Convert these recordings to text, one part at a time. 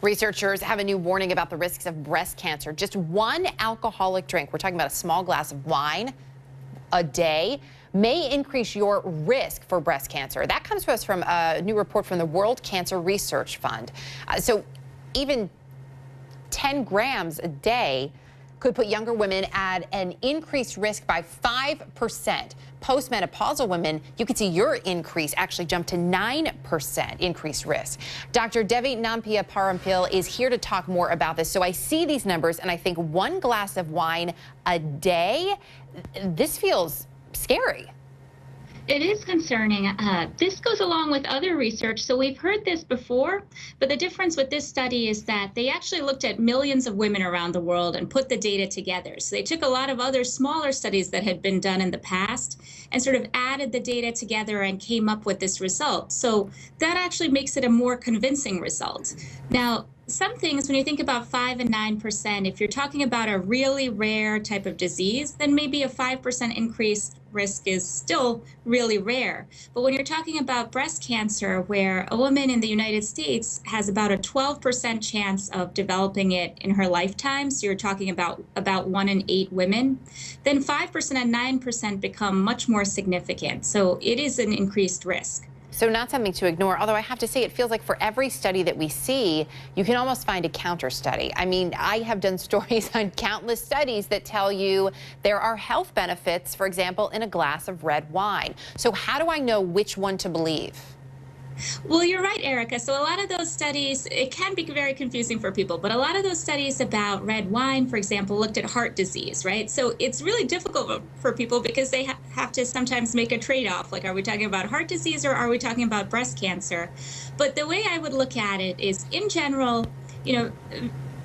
Researchers have a new warning about the risks of breast cancer. Just one alcoholic drink, we're talking about a small glass of wine a day, may increase your risk for breast cancer. That comes to us from a new report from the World Cancer Research Fund. So even 10 grams a day could put younger women at an increased risk by 5%. Postmenopausal women, you can see your increase actually jump to 9% increased risk. Dr. Devi Nampiaparampil is here to talk more about this. So I see these numbers and I think one glass of wine a day, this feels scary. It is concerning. This goes along with other research. So we've heard this before, but the difference with this study is that they actually looked at millions of women around the world and put the data together. So they took a lot of other smaller studies that had been done in the past and sort of added the data together and came up with this result. So that actually makes it a more convincing result. Now, some things, when you think about 5 and 9%, if you're talking about a really rare type of disease, then maybe a 5% increased risk is still really rare. But when you're talking about breast cancer, where a woman in the United States has about a 12% chance of developing it in her lifetime, so you're talking about 1 in 8 women, then 5% and 9% become much more significant. So it is an increased risk. So not something to ignore, although I have to say it feels like for every study that we see, you can almost find a counter study. I mean, I have done stories on countless studies that tell you there are health benefits, for example, in a glass of red wine. So how do I know which one to believe? Well, you're right, Erica. So a lot of those studies, it can be very confusing for people, but a lot of those studies about red wine, for example, looked at heart disease, right? So it's really difficult for people because they have to sometimes make a trade-off. Like, are we talking about heart disease or are we talking about breast cancer? But the way I would look at it is, in general,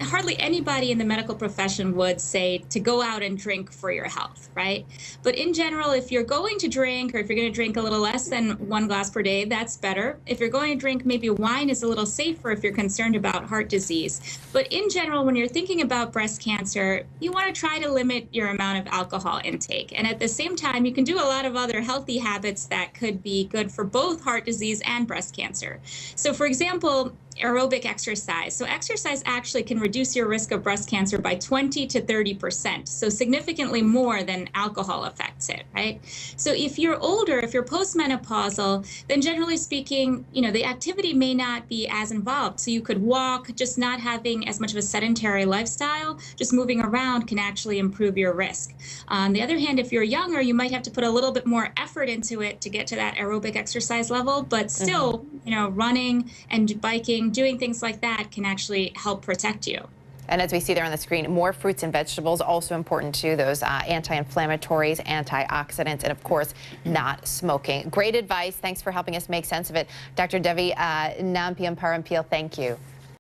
hardly anybody in the medical profession would say to go out and drink for your health, right? But in general, if you're going to drink, or if you're going to drink a little less than 1 glass per day, that's better. If you're going to drink, maybe wine is a little safer if you're concerned about heart disease. But in general, when you're thinking about breast cancer, you want to try to limit your amount of alcohol intake. And at the same time, you can do a lot of other healthy habits that could be good for both heart disease and breast cancer. So for example, aerobic exercise. So exercise actually can reduce your risk of breast cancer by 20 to 30%, so significantly more than alcohol affects it, right? So if you're older, if you're postmenopausal, then generally speaking, the activity may not be as involved. So you could walk, just not having as much of a sedentary lifestyle, just moving around can actually improve your risk. On the other hand, if you're younger, you might have to put a little bit more effort into it to get to that aerobic exercise level, but still, running and biking, doing things like that can actually help protect you. And as we see there on the screen, more fruits and vegetables, also important too, those anti-inflammatories, antioxidants, and of course, not smoking. Great advice. Thanks for helping us make sense of it. Dr. Devi Nampiaparampil, thank you.